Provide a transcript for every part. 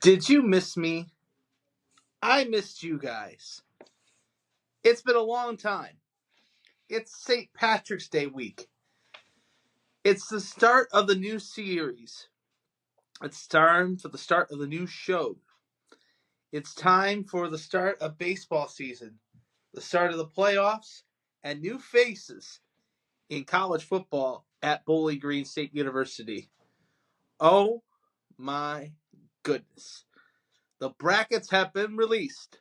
Did you miss me? I missed you guys. It's been a long time. It's St. Patrick's Day week. It's the start of the new series. It's time for the start of the new show. It's time for the start of baseball season, the start of the playoffs, and new faces in college football at Bowling Green State University. Oh my goodness. The brackets have been released.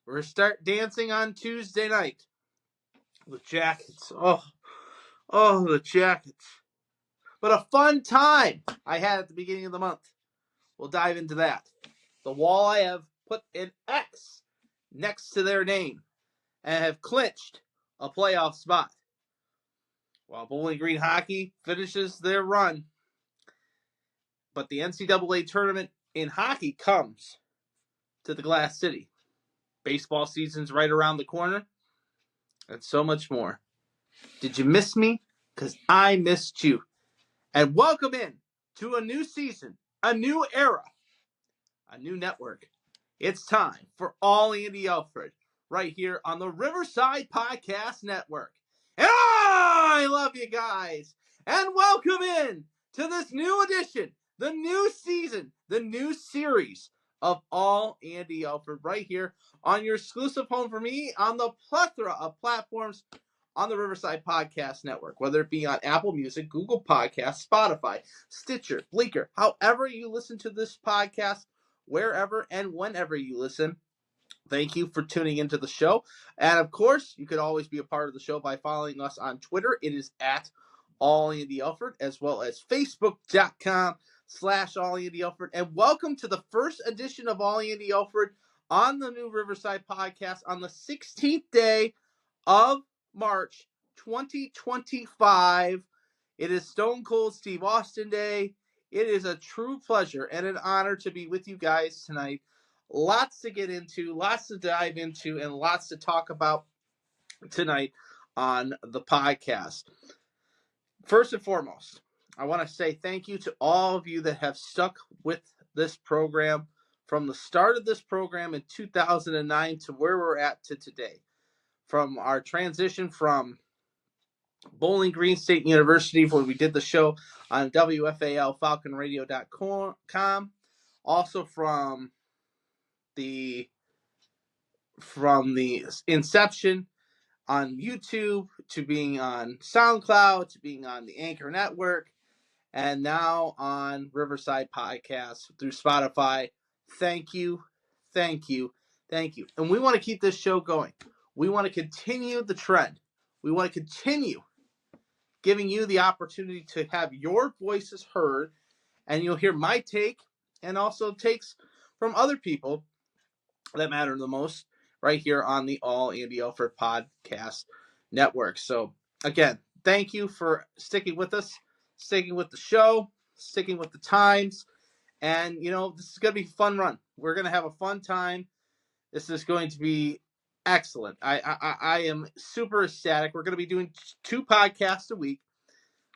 We're start dancing on Tuesday night. The Jackets. The Jackets. But a fun time I had at the beginning of the month. We'll dive into that. The Walleye have put an X next to their name and have clinched a playoff spot. While Bowling Green Hockey finishes their run. But the NCAA tournament in hockey comes to the Glass City. Baseball season's right around the corner. And so much more. Did you miss me? Because I missed you. And welcome in to a new season, a new era, a new network. It's time for All Andy Alfred right here on the Riverside Podcast Network. And I love you guys. And welcome in to this new edition, the new season, the new series of All Andy Alfred right here on your exclusive home for me on the plethora of platforms on the Riverside Podcast Network, whether it be on Apple Music, Google Podcasts, Spotify, Stitcher, Bleaker, however you listen to this podcast, wherever and whenever you listen. Thank you for tuning into the show. And of course, you could always be a part of the show by following us on Twitter. It is at All Andy Alfred, as well as Facebook.com/All Andy Alfred. And welcome to the first edition of All Andy Alfred on the new Riverside Podcast on the 16th day of March 2025. It is Stone Cold Steve Austin Day. It is a true pleasure and an honor to be with you guys tonight. Lots to get into, lots to dive into, and lots to talk about tonight on the podcast. First and foremost, I want to say thank you to all of you that have stuck with this program from the start of this program in 2009 to where we're at to today. From our transition from Bowling Green State University, when we did the show on WFAL FalconRadio.com. Also from the inception on YouTube to being on SoundCloud to being on the Anchor Network and now on Riverside Podcasts through Spotify. Thank you, thank you, thank you. And we want to keep this show going. We want to continue the trend. We want to continue giving you the opportunity to have your voices heard, and you'll hear my take and also takes from other people that matter the most right here on the All Andy Alfred Podcast Network. So, again, thank you for sticking with us, sticking with the show, sticking with the times, and, this is going to be a fun run. We're going to have a fun time. This is going to be excellent. I am super ecstatic. We're going to be doing 2 podcasts a week.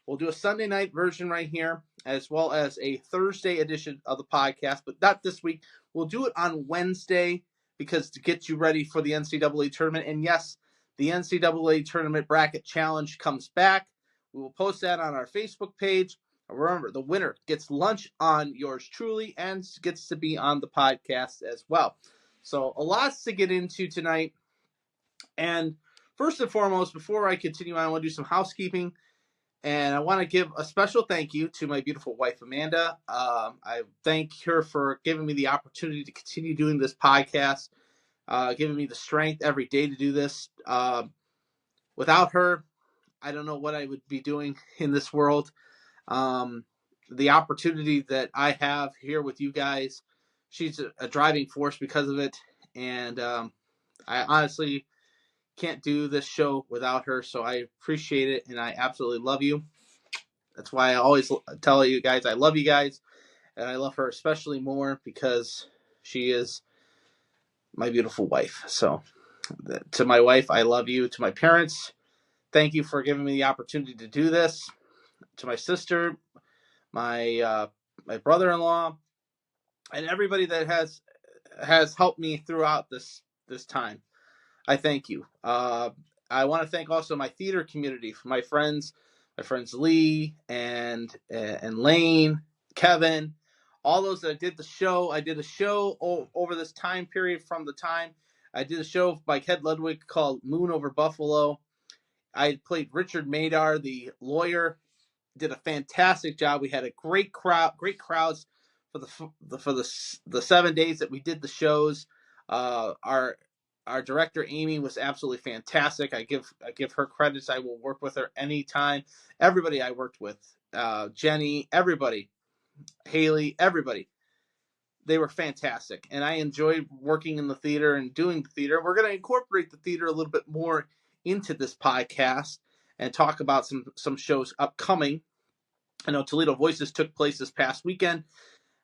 We'll do a Sunday night version right here, as well as a Thursday edition of the podcast, but not this week. We'll do it on Wednesday because to get you ready for the NCAA tournament. And yes, the NCAA tournament bracket challenge comes back. We will post that on our Facebook page. And remember, the winner gets lunch on yours truly and gets to be on the podcast as well. So a lot to get into tonight. And first and foremost, before I continue on, I want to do some housekeeping. And I want to give a special thank you to my beautiful wife, Amanda. I thank her for giving me the opportunity to continue doing this podcast, giving me the strength every day to do this. Without her, I don't know what I would be doing in this world. The opportunity that I have here with you guys, she's a driving force because of it. And I honestly can't do this show without her, so I appreciate it, and I absolutely love you. That's why I always tell you guys I love you guys, and I love her especially more because she is my beautiful wife. So to my wife, I love you. To my parents, thank you for giving me the opportunity to do this. To my sister, my brother-in-law, and everybody that has helped me throughout this time. I thank you. I want to thank also my theater community, my friends Lee and Lane, Kevin, all those that did the show. I did a show over this time period. From the time I did a show by Ed Ludwig called Moon Over Buffalo. I played Richard Madar, the lawyer. Did a fantastic job. We had a great crowds for the 7 days that we did the shows. Our director Amy was absolutely fantastic. I give her credits. I will work with her anytime. Everybody I worked with, Jenny, everybody, Haley, everybody, they were fantastic, and I enjoyed working in the theater and doing the theater. We're going to incorporate the theater a little bit more into this podcast and talk about some shows upcoming. I know Toledo Voices took place this past weekend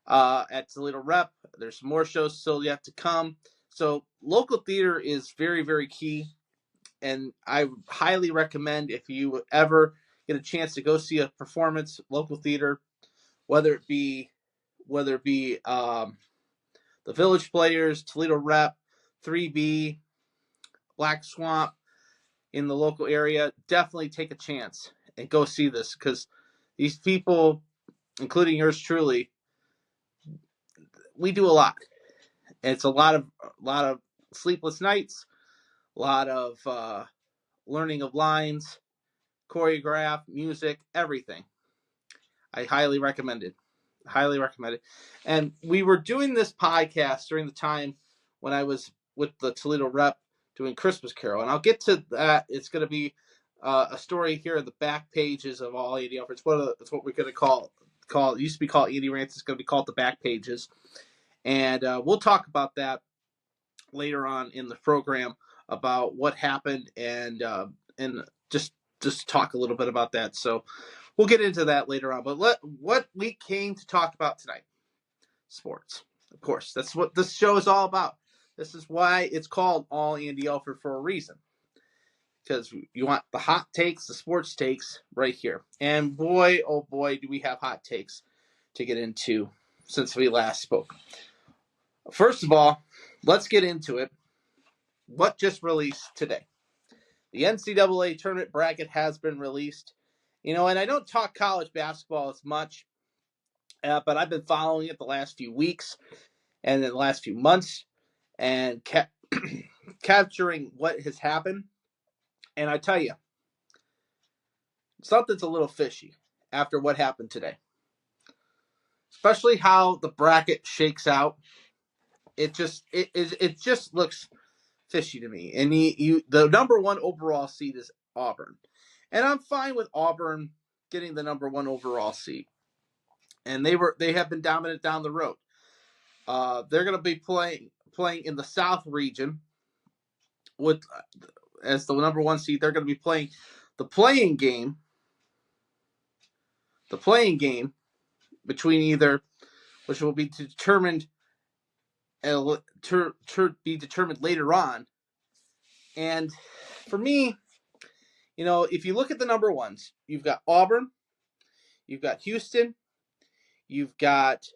at Toledo Rep. There's some more shows still yet to come. So local theater is very, very key, and I highly recommend if you ever get a chance to go see a performance, local theater, whether it be the Village Players, Toledo Rep, 3B, Black Swamp in the local area, definitely take a chance and go see this, because these people, including yours truly, we do a lot. It's a lot of sleepless nights, a lot of learning of lines, choreograph, music, everything. I highly recommend it. Highly recommend it. And we were doing this podcast during the time when I was with the Toledo Rep doing Christmas Carol, and I'll get to that. It's going to be a story here in the back pages of all Andy Alfred. It's what we're going to call. It used to be called Andy Rants. It's going to be called the back pages, and we'll talk about that later on in the program about what happened and just talk a little bit about that. So we'll get into that later on. But what we came to talk about tonight, sports. Of course, that's what this show is all about. This is why it's called All Andy Alfred for a reason. Because you want the hot takes, the sports takes right here. And boy, oh boy, do we have hot takes to get into since we last spoke. First of all, let's get into it. What just released today? The NCAA tournament bracket has been released. And I don't talk college basketball as much, but I've been following it the last few weeks and the last few months and capturing what has happened. And I tell you, something's a little fishy after what happened today, especially how the bracket shakes out. It just looks fishy to me. And the number one overall seed is Auburn, and I'm fine with Auburn getting the number one overall seed. And they have been dominant down the road. They're going to be playing in the South region with as the number one seed. They're going to be playing the playing game between either, which will be determined later on. And for me, if you look at the number ones, you've got Auburn, you've got Houston, you've got,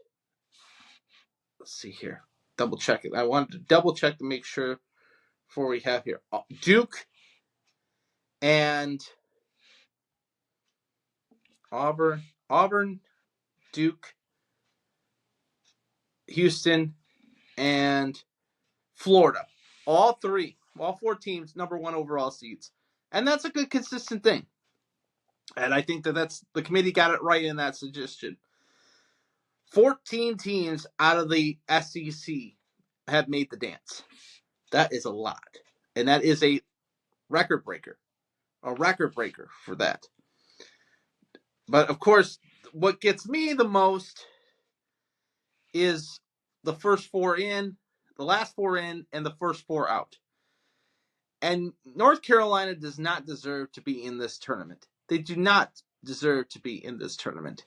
let's see here, double check it. I wanted to double check to make sure before we have here Duke and Auburn, Duke, Houston, and Florida. All four teams, number one overall seeds. And that's a good, consistent thing. And I think that's the committee got it right in that suggestion. 14 teams out of the SEC have made the dance. That is a lot. And that is a record breaker for that. But of course, what gets me the most is the first four in, the last four in, and the first four out. And North Carolina does not deserve to be in this tournament. They do not deserve to be in this tournament.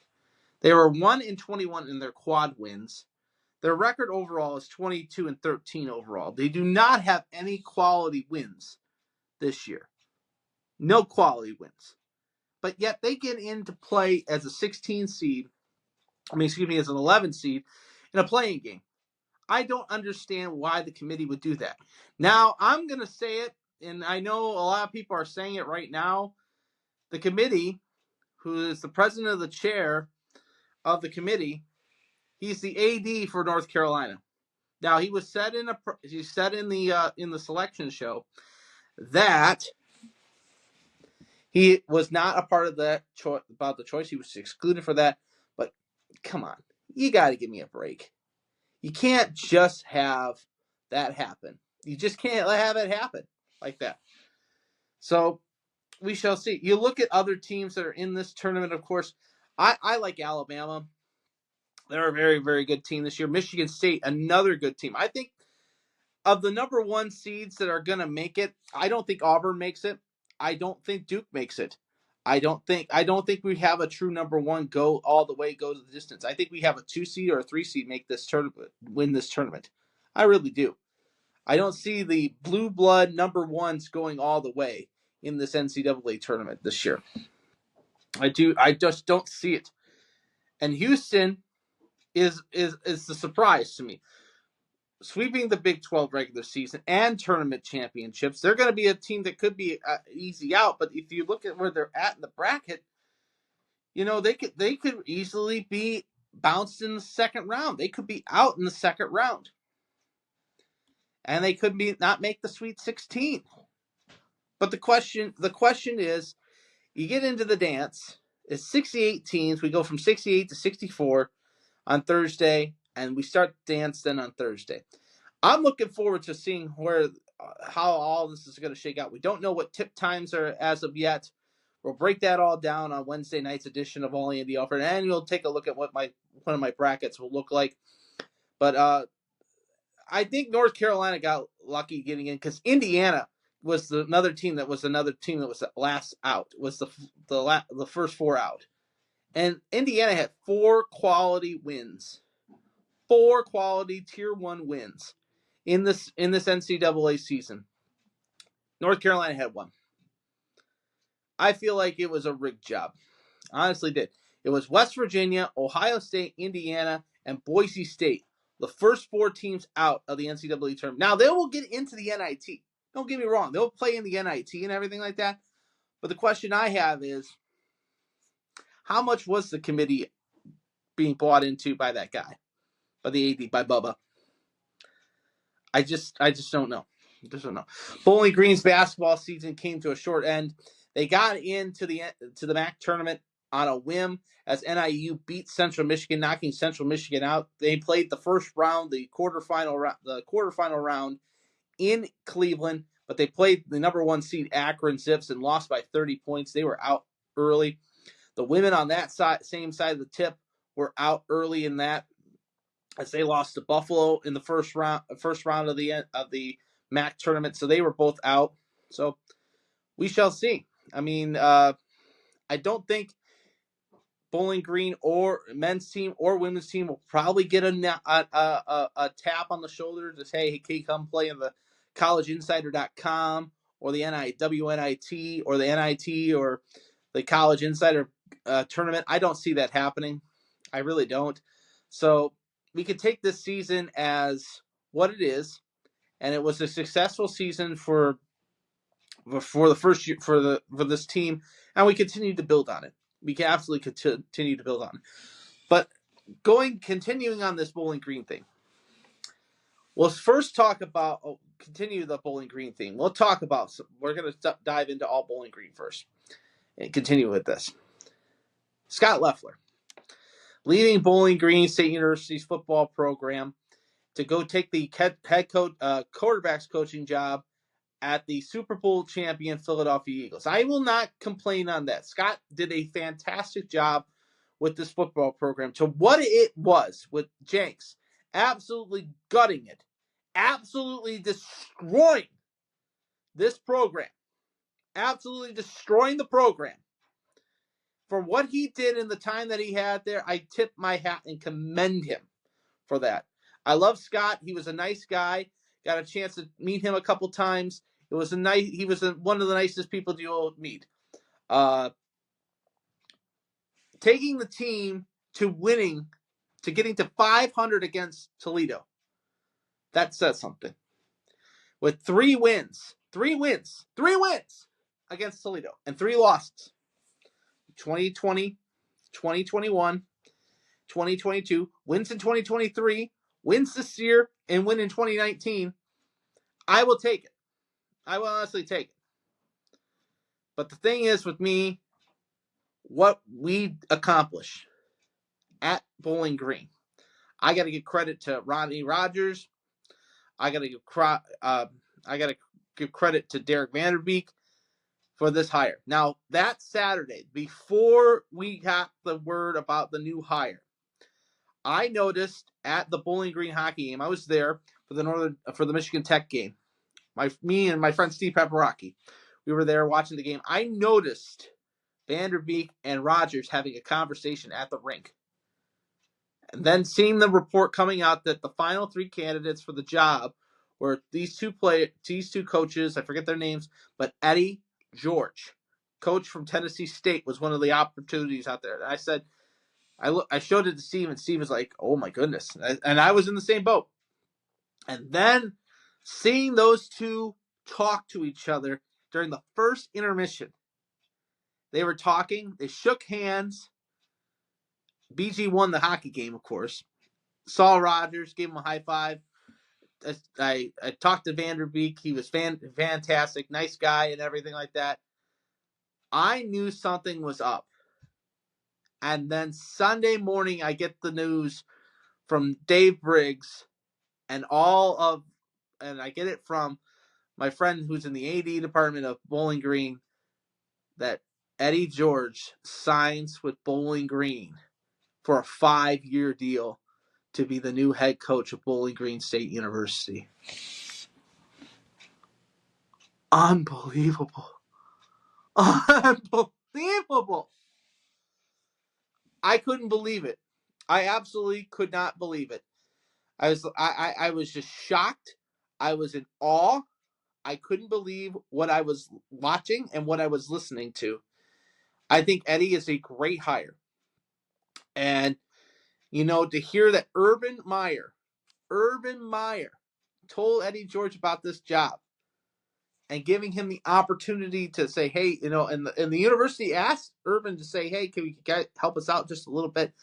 They were 1-21 in their quad wins. Their record overall is 22-13 overall. They do not have any quality wins this year. No quality wins. But yet they get into play as a 16 seed. As an 11 seed in a playing game. I don't understand why the committee would do that. Now, I'm going to say it, and I know a lot of people are saying it right now. The committee, who is the president of the chair of the committee, he's the AD for North Carolina. Now, he said in the selection show that he was not a part of that about the choice. He was excluded for that. But come on, you got to give me a break. You can't just have that happen. You just can't have it happen like that. So we shall see. You look at other teams that are in this tournament, of course. I like Alabama. They're a very, very good team this year. Michigan State, another good team. I think of the number one seeds that are going to make it, I don't think Auburn makes it. I don't think Duke makes it. I don't think we have a true number one go all the way, go to the distance. I think we have a 2 seed or a 3 seed make this tournament, win this tournament. I really do. I don't see the blue blood number ones going all the way in this NCAA tournament this year. I just don't see it. And Houston is the surprise to me. Sweeping the Big 12 regular season and tournament championships, they're going to be a team that could be easy out. But if you look at where they're at in the bracket, they could easily be bounced in the second round. They could be out in the second round, and they could not make the Sweet 16. But the question is, you get into the dance. It's 68 teams. We go from 68 to 64 on Thursday, and we start the dance then on Thursday. I'm looking forward to seeing how all this is going to shake out. We don't know what tip times are as of yet. We'll break that all down on Wednesday night's edition of All Andy Alfred, and we'll take a look at what one of my brackets will look like. But I think North Carolina got lucky getting in because Indiana was another team that was last out. Was the first 4 out, and Indiana had 4 quality wins, 4 quality Tier 1 wins in this NCAA season. North Carolina had 1. I feel like it was a rigged job. Honestly did. It was West Virginia, Ohio State, Indiana, and Boise State. The first 4 teams out of the NCAA tournament. Now, they will get into the NIT. Don't get me wrong. They'll play in the NIT and everything like that. But the question I have is, how much was the committee being bought into by that guy? By the AD, by Bubba? I just don't know. Bowling Green's basketball season came to a short end. They got into the MAC tournament on a whim as NIU beat Central Michigan, knocking Central Michigan out. They played the first round, the quarterfinal round in Cleveland, but they played the number 1 seed Akron Zips and lost by 30 points. They were out early. The women on that same side of the tip were out early in that, as they lost to Buffalo in the first round of the MAC tournament. So they were both out. So we shall see. I mean, I don't think Bowling Green or men's team or women's team will probably get a tap on the shoulder to say, hey, can you come play in the collegeinsider.com or the WNIT or the NIT or the College Insider tournament. I don't see that happening. I really don't. So we could take this season as what it is, and it was a successful season for the first year for this team, and we continue to build on it. We can absolutely continue to build on it. But continuing on this Bowling Green thing, we'll first talk about continue the Bowling Green thing. We're going to dive into all Bowling Green first and continue with this. Scott Loeffler, leaving Bowling Green State University's football program to go take the head coach, quarterbacks coaching job at the Super Bowl champion Philadelphia Eagles. I will not complain on that. Scott did a fantastic job with this football program to what it was with Jenks. Absolutely gutting it. Absolutely destroying this program. Absolutely destroying the program. For what he did in the time that he had there, I tip my hat and commend him for that. I love Scott. He was a nice guy. Got a chance to meet him a couple times. He was one of the nicest people you'll meet. Taking the team to winning to getting to 500 against Toledo. That says something. With 3 wins against Toledo and 3 losses. 2020, 2021, 2022, wins in 2023, wins this year, and win in 2019. I will take it. I will honestly take it. But the thing is with me, what we accomplish at Bowling Green, I got to give credit to Rodney Rogers. I got to give credit to Derek Vanderbeek for this hire. Now, that Saturday, before we got the word about the new hire, I noticed at the Bowling Green hockey game, I was there for the Michigan Tech game. Me and my friend Steve Paparocki, we were there watching the game. I noticed Vanderbeek and Rogers having a conversation at the rink. And then seeing the report coming out that the final 3 candidates for the job were these two coaches, I forget their names, but Eddie George, coach from Tennessee State, was one of the opportunities out there. And I said, I showed it to Steve, and Steve was like, oh my goodness. And I was in the same boat. And then seeing those two talk to each other during the first intermission, they were talking, they shook hands. BG won the hockey game, of course. Saw Rogers, gave him a high five. I talked to Vanderbeek. He was fantastic, nice guy, and everything like that. I knew something was up. And then Sunday morning, I get the news from Dave Briggs and I get it from my friend who's in the AD department of Bowling Green, that Eddie George signs with Bowling Green for a 5-year deal to be the new head coach of Bowling Green State University. Unbelievable. Unbelievable. I couldn't believe it. I absolutely could not believe it. I was just shocked. I was in awe. I couldn't believe what I was watching and what I was listening to. I think Eddie is a great hire. And, to hear that Urban Meyer told Eddie George about this job and giving him the opportunity to say, hey, and the university asked Urban to say, hey, can you help us out just a little bit?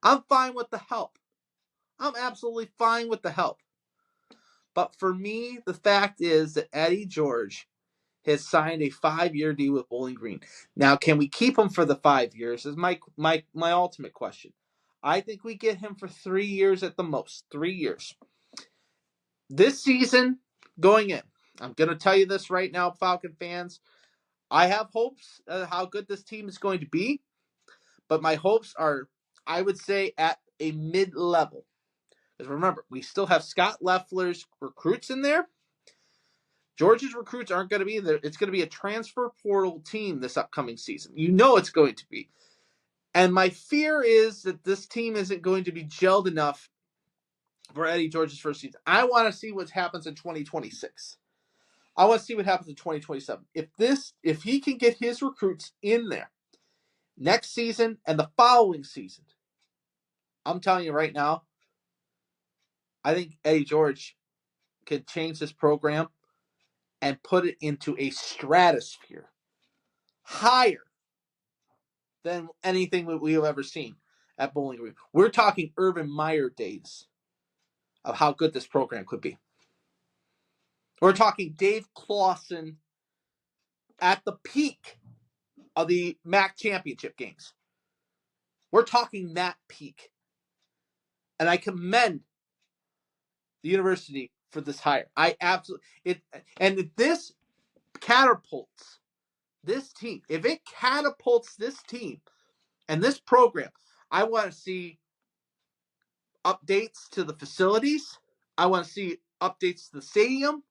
I'm fine with the help. I'm absolutely fine with the help. But for me, the fact is that Eddie George has signed a 5-year deal with Bowling Green. Now, can we keep him for the 5 years? Is my ultimate question. I think we get him for 3 years at the most. 3 years. This season, going in, I'm going to tell you this right now, Falcon fans. I have hopes how good this team is going to be, but my hopes are, I would say, at a mid-level. Because remember, we still have Scott Leffler's recruits in there. Georgia's recruits aren't going to be there. It's going to be a transfer portal team this upcoming season. It's going to be. And my fear is that this team isn't going to be gelled enough for Eddie George's first season. I want to see what happens in 2026. I want to see what happens in 2027. If he can get his recruits in there next season and the following season, I'm telling you right now, I think Eddie George can change this program and put it into a stratosphere higher than anything that we have ever seen at Bowling Green. We're talking Urban Meyer days of how good this program could be. We're talking Dave Clawson at the peak of the MAC championship games. We're talking that peak. And I commend the university for this hire. If this catapults this team, if it catapults this team and this program, I want to see updates to the facilities. I want to see updates to the stadium.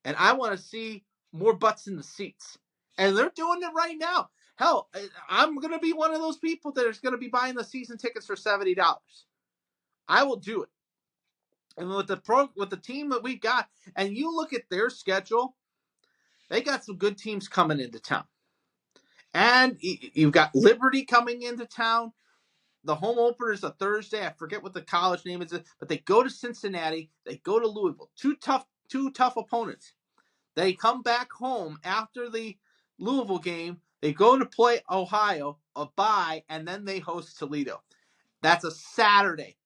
And I want to see more butts in the seats. And they're doing it right now. Hell, I'm going to be one of those people that is going to be buying the season tickets for $70. I will do it. And with the team that we got, and you look at their schedule, they got some good teams coming into town. And you've got Liberty coming into town. the home opener is a Thursday. I forget what the college name is, but they go to Cincinnati. They go to Louisville. Two tough opponents. They come back home after the Louisville game. They go to play Ohio, a bye, and then they host Toledo. That's a Saturday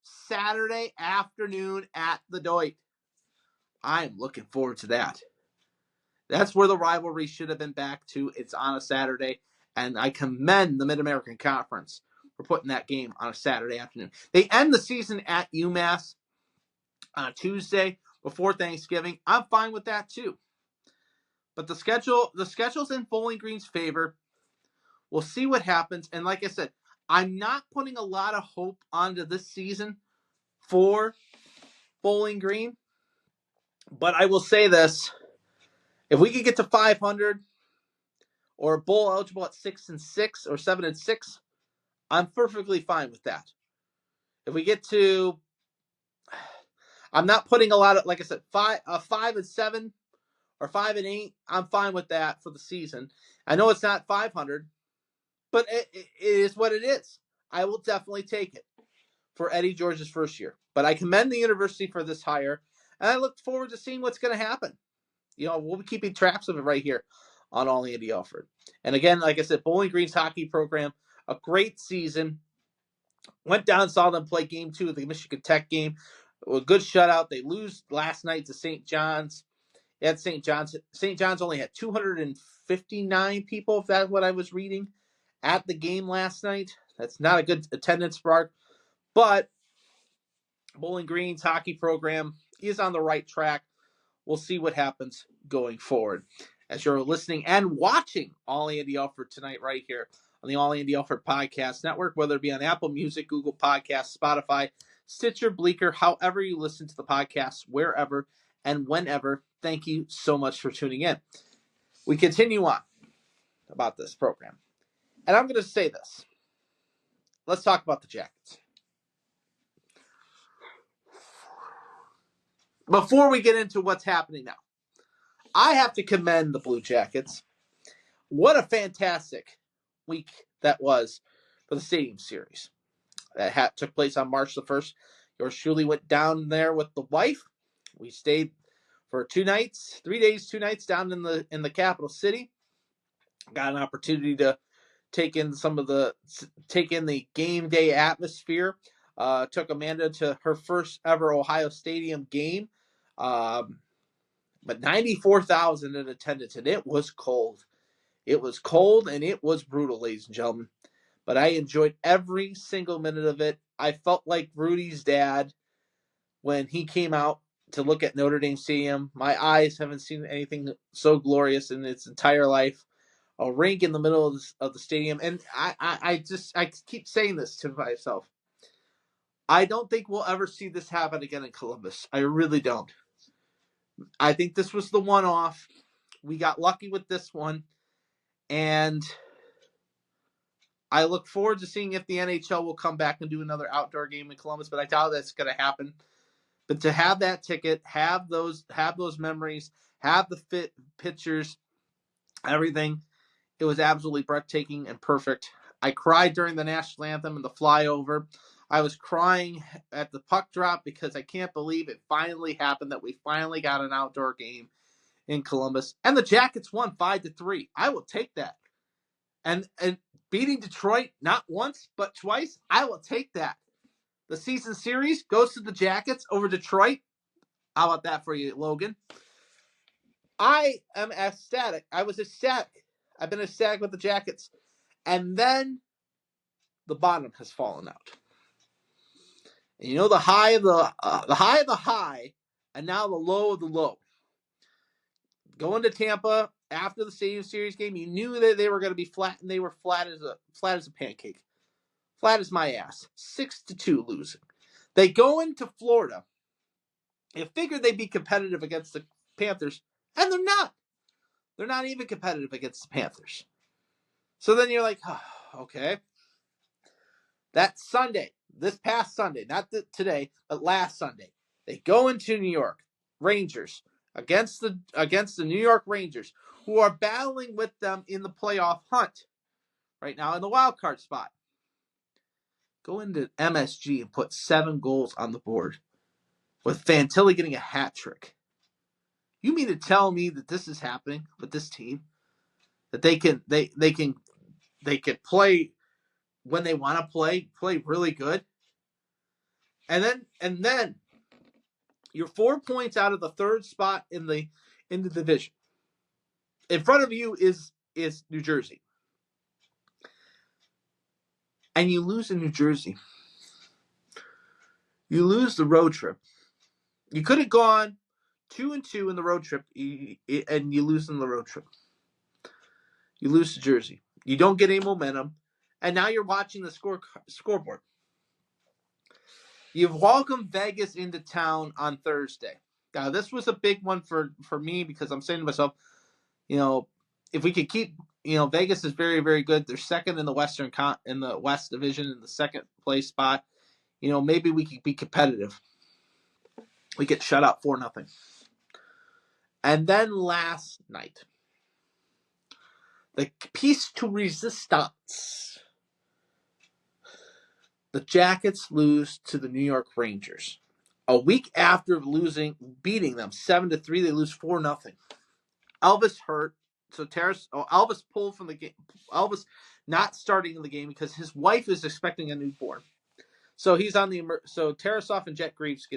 afternoon at the Doit. I'm looking forward to that. That's where the rivalry should have been back to. It's on a Saturday, and I commend the Mid-American Conference for putting that game on a Saturday afternoon. They end the season at UMass on a Tuesday before Thanksgiving. I'm fine with that too. But the schedule's in Bowling Green's favor. We'll see what happens. And like I said, I'm not putting a lot of hope onto this season for Bowling Green. But I will say this. If we could get to 500 or bowl eligible at 6-6 or 7-6, I'm perfectly fine with that. If we get to, I'm not putting a lot of, like I said, 5-7 or 5-8. I'm fine with that for the season. I know it's not 500, but it is what it is. I will definitely take it for Eddie George's first year. But I commend the university for this hire, and I look forward to seeing what's going to happen. We'll be keeping tracks of it right here on All Andy Alfred. And again, like I said, Bowling Green's hockey program, a great season. Went down, saw them play game 2 of the Michigan Tech game. A good shutout. They lose last night to St. John's. At St. John's. St. John's only had 259 people, if that's what I was reading, at the game last night. That's not a good attendance mark. But Bowling Green's hockey program is on the right track. We'll see what happens going forward. As you're listening and watching All Andy Alfred tonight right here on the All Andy Alfred Podcast Network, whether it be on Apple Music, Google Podcasts, Spotify, Stitcher, Bleaker, however you listen to the podcast, wherever and whenever. Thank you so much for tuning in. We continue on about this program. And I'm going to say this. Let's talk about the Jackets. Before we get into what's happening now, I have to commend the Blue Jackets. What a fantastic week that was for the Stadium Series. That took place on March the 1st. Yours truly went down there with the wife. We stayed for 3 days, 2 nights down in the capital city. Got an opportunity to take in the game day atmosphere. Took Amanda to her first ever Ohio Stadium game. But 94,000 in attendance, and it was cold. It was cold, and it was brutal, ladies and gentlemen. But I enjoyed every single minute of it. I felt like Rudy's dad when he came out to look at Notre Dame Stadium. My eyes haven't seen anything so glorious in its entire life. A rink in the middle of the stadium. And I keep saying this to myself. I don't think we'll ever see this happen again in Columbus. I really don't. I think this was the one-off. We got lucky with this one. And I look forward to seeing if the NHL will come back and do another outdoor game in Columbus, but I doubt that's going to happen. But to have that ticket, have those memories, have the pictures, everything, it was absolutely breathtaking and perfect. I cried during the national anthem and the flyover. I was crying at the puck drop because I can't believe it finally happened, that we finally got an outdoor game in Columbus. And the Jackets won 5-3. I will take that. And beating Detroit not once but twice, I will take that. The season series goes to the Jackets over Detroit. How about that for you, Logan? I am ecstatic. I was ecstatic. I've been ecstatic with the Jackets. And then the bottom has fallen out. And you know the high of the high, and now the low of the low. Going to Tampa after the Stadium Series game, you knew that they were going to be flat, and they were flat as a pancake. Flat as my ass. 6-2 losing. They go into Florida. You figured they'd be competitive against the Panthers, and they're not. They're not even competitive against the Panthers. So then you're like, oh, okay. That Sunday, this past Sunday, not today, but last Sunday, they go into New York Rangers against the New York Rangers, who are battling with them in the playoff hunt right now in the wild card spot. go into MSG and put 7 goals on the board with Fantilli getting a hat trick. You mean to tell me that this is happening with this team? That they can play when they want to play really good. And then you're 4 points out of the 3rd spot in the division. In front of you is New Jersey. And you lose in New Jersey. You lose the road trip. You could have gone 2-2 in the road trip, and you lose in the road trip. You lose to Jersey. You don't get any momentum, and now you're watching the scoreboard. You've welcomed Vegas into town on Thursday. Now, this was a big one for me because I'm saying to myself, if we could keep, Vegas is very, very good. They're second in the West Division in the second place spot. Maybe we could be competitive. We get shut out 4-0. And then last night, the piece to resistance. The Jackets lose to the New York Rangers. A week after beating them 7-3, they lose 4-0. Elvis hurt, so Elvis pulled from the game. Elvis not starting in the game because his wife is expecting a newborn. So he's on so Tarasov and Jet Greaves,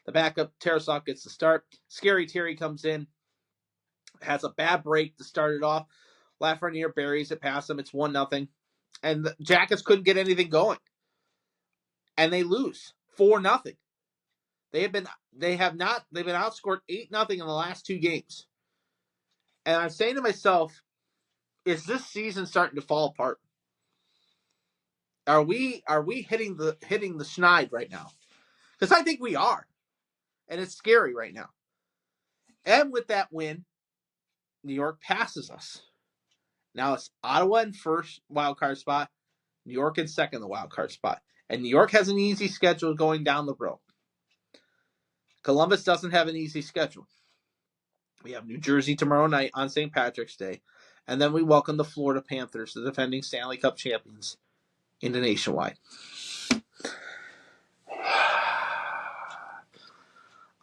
the backup. Tarasov gets the start. Scary Terry comes in, has a bad break to start it off. Lafreniere buries it past him. It's 1-0. And the Jackets couldn't get anything going. And they lose 4-0. They've been outscored 8-0 in the last 2 games. And I'm saying to myself, is this season starting to fall apart? Are we hitting the schneid right now? Because I think we are. And it's scary right now. And with that win, New York passes us. Now it's Ottawa in first wild card spot, New York in second the wild card spot. And New York has an easy schedule going down the road. Columbus doesn't have an easy schedule. We have New Jersey tomorrow night on St. Patrick's Day. And then we welcome the Florida Panthers, the defending Stanley Cup champions, into Nationwide.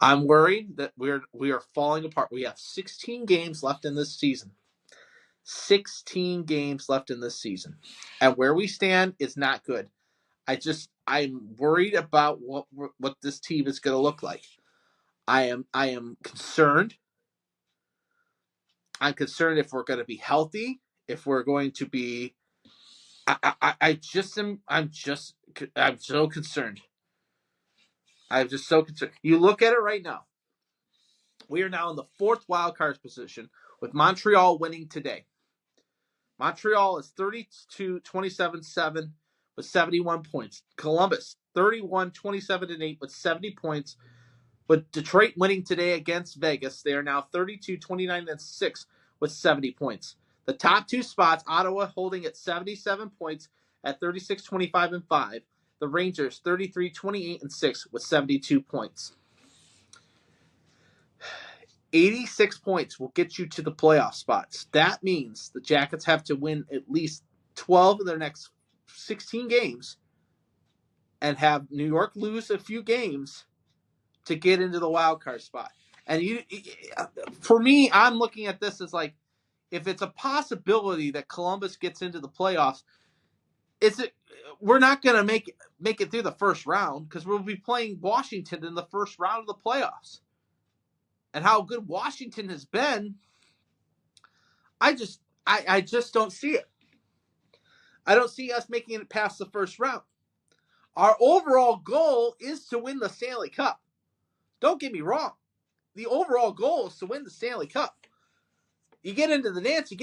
I'm worried that we are falling apart. We have 16 games left in this season. 16 games left in this season. And where we stand is not good. I'm worried about what this team is going to look like. I am concerned. I'm concerned if we're going to be healthy, if we're going to be. I'm so concerned. I'm just so concerned. You look at it right now. We are now in the 4th wild card position with Montreal winning today. Montreal is 32-27-7 with 71 points. Columbus 31-27-8 with 70 points. With Detroit winning today against Vegas, they are now 32-29-6 with 70 points. The top 2 spots, Ottawa holding at 77 points at 36-25-5. The Rangers 33-28-6 with 72 points. 86 points will get you to the playoff spots. That means the Jackets have to win at least 12 of their next 16 games and have New York lose a few games to get into the wild card spot. And for me, I'm looking at this as like, if it's a possibility that Columbus gets into the playoffs, we're not going to make it through the first round because we'll be playing Washington in the first round of the playoffs. And how good Washington has been, I just don't see it. I don't see us making it past the first round. Our overall goal is to win the Stanley Cup. Don't get me wrong. The overall goal is to win the Stanley Cup. You get into the dance,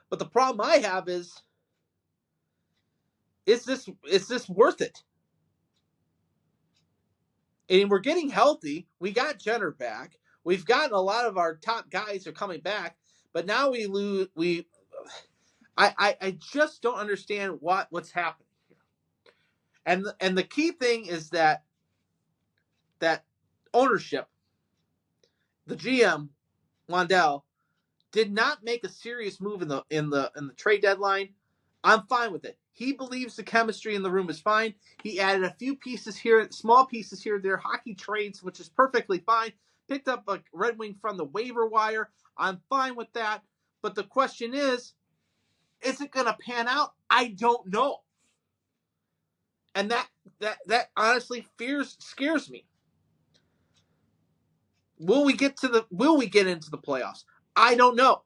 But the problem I have is this worth it? And we're getting healthy. We got Jenner back. We've gotten a lot of our top guys are coming back, but now we lose. I just don't understand what's happening here. And the key thing is that ownership, the GM Wandell, did not make a serious move in the trade deadline I'm fine with it. He believes the chemistry in the room is fine. He added a few pieces here, small pieces here, there, hockey trades, which is perfectly fine. Picked up a Red Wing from the waiver wire. I'm fine with that. But the question is it going to pan out? I don't know. And that honestly scares me. Will we get into the playoffs? I don't know.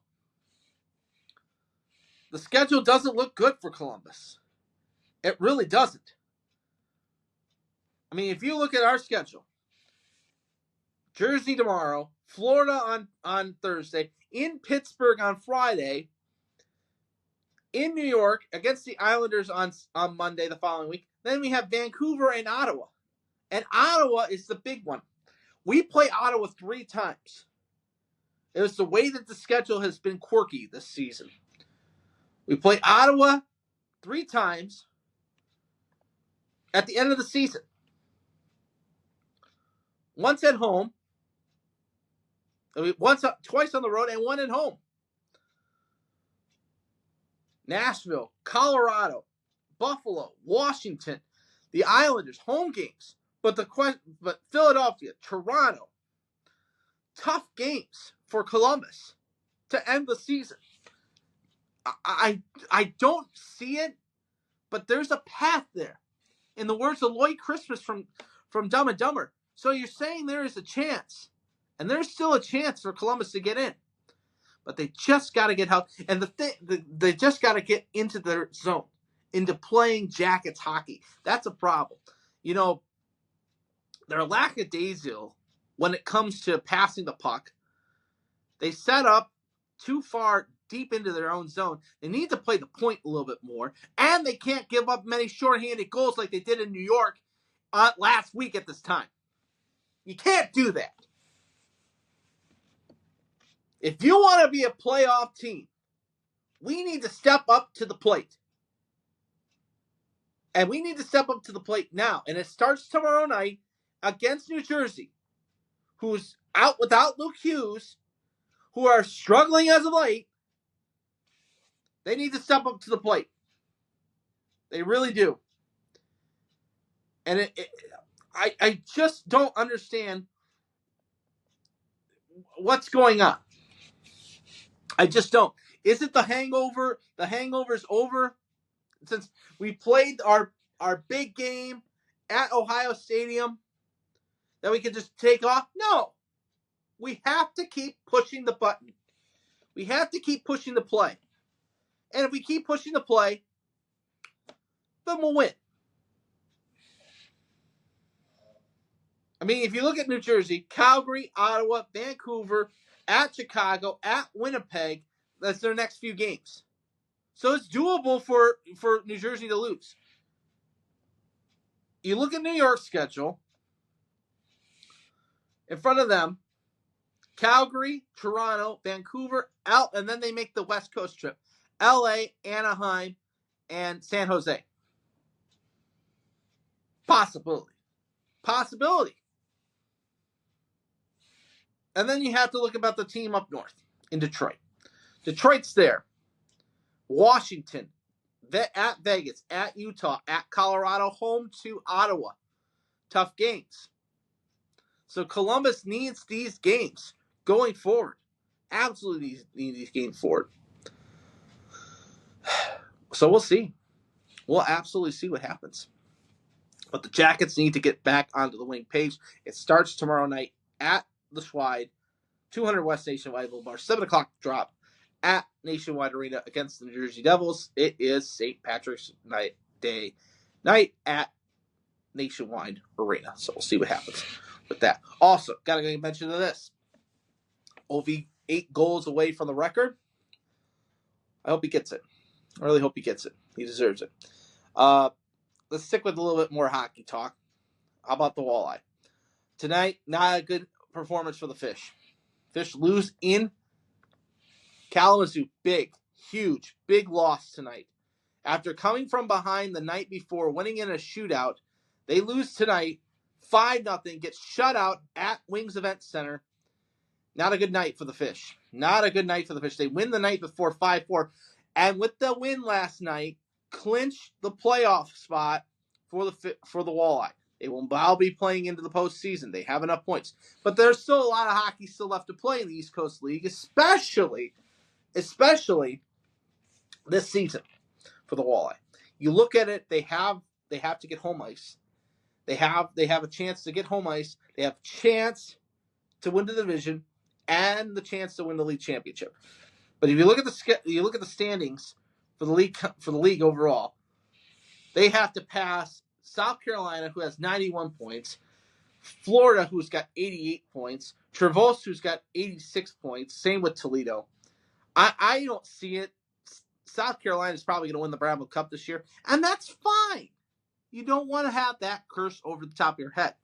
The schedule doesn't look good for Columbus. It really doesn't. I mean, if you look at our schedule, Jersey tomorrow, Florida on Thursday, in Pittsburgh on Friday, in New York against the Islanders on Monday the following week. Then we have Vancouver and Ottawa. And Ottawa is the big one. We play Ottawa 3 times. It was the way that the schedule has been quirky this season. We play Ottawa 3 times at the end of the season. Once at home, twice on the road, and 1 at home. Nashville, Colorado, Buffalo, Washington, the Islanders, home games. But Philadelphia, Toronto, tough games for Columbus to end the season. I don't see it, but there's a path there. In the words of Lloyd Christmas from Dumb and Dumber. So you're saying there is a chance, and there's still a chance for Columbus to get in, but they just got to get help, and they just got to get into their zone, into playing Jackets hockey. That's a problem. You know, they're lackadaisical when it comes to passing the puck. They set up too far deep into their own zone. They need to play the point a little bit more, and they can't give up many shorthanded goals like they did in New York last week at this time. You can't do that. If you want to be a playoff team, we need to step up to the plate. And we need to step up to the plate now. And it starts tomorrow night against New Jersey, who's out without Luke Hughes, who are struggling as of late. They need to step up to the plate. They really do. And I just don't understand what's going on. I just don't. Is it the hangover? The hangover's over since we played our big game at Ohio Stadium that we can just take off? No. We have to keep pushing the button. We have to keep pushing the play. And if we keep pushing the play, then we'll win. I mean, if you look at New Jersey, Calgary, Ottawa, Vancouver, at Chicago, at Winnipeg, that's their next few games. So it's doable for New Jersey to lose. You look at New York's schedule. In front of them, Calgary, Toronto, Vancouver, and then they make the West Coast trip. LA, Anaheim, and San Jose. Possibility. And then you have to look about the team up north in Detroit. Detroit's there. Washington, at Vegas, at Utah, at Colorado, home to Ottawa. Tough games. So Columbus needs these games going forward. Absolutely need these games forward. So we'll see. We'll absolutely see what happens. But the Jackets need to get back onto the winning page. It starts tomorrow night at the Schwide, 200 West Nationwide Boulevard, 7 o'clock drop at Nationwide Arena against the New Jersey Devils. It is St. Patrick's night at Nationwide Arena. So we'll see what happens with that. Also, got to mention this. OV 8 goals away from the record. I hope he gets it. I really hope he gets it. He deserves it. Let's stick with a little bit more hockey talk. How about the Walleye? Tonight, not a good performance for the Fish. Fish lose in Kalamazoo. Big loss tonight. After coming from behind the night before, winning in a shootout, they lose tonight 5-0, get shut out at Wings Event Center. Not a good night for the Fish. They win the night before 5-4. And with the win last night, clinch the playoff spot for the Walleye. They will now be playing into the postseason. They have enough points. But there's still a lot of hockey still left to play in the East Coast League, especially this season for the Walleye. You look at it, they have to get home ice. They have a chance to get home ice. They have a chance to win the division and the chance to win the league championship. But if you look at the standings for the league overall, they have to pass South Carolina, who has 91 points, Florida, who's got 88 points, Traverse, who's got 86 points. Same with Toledo. I don't see it. South Carolina is probably going to win the Bramble Cup this year, and that's fine. You don't want to have that curse over the top of your head.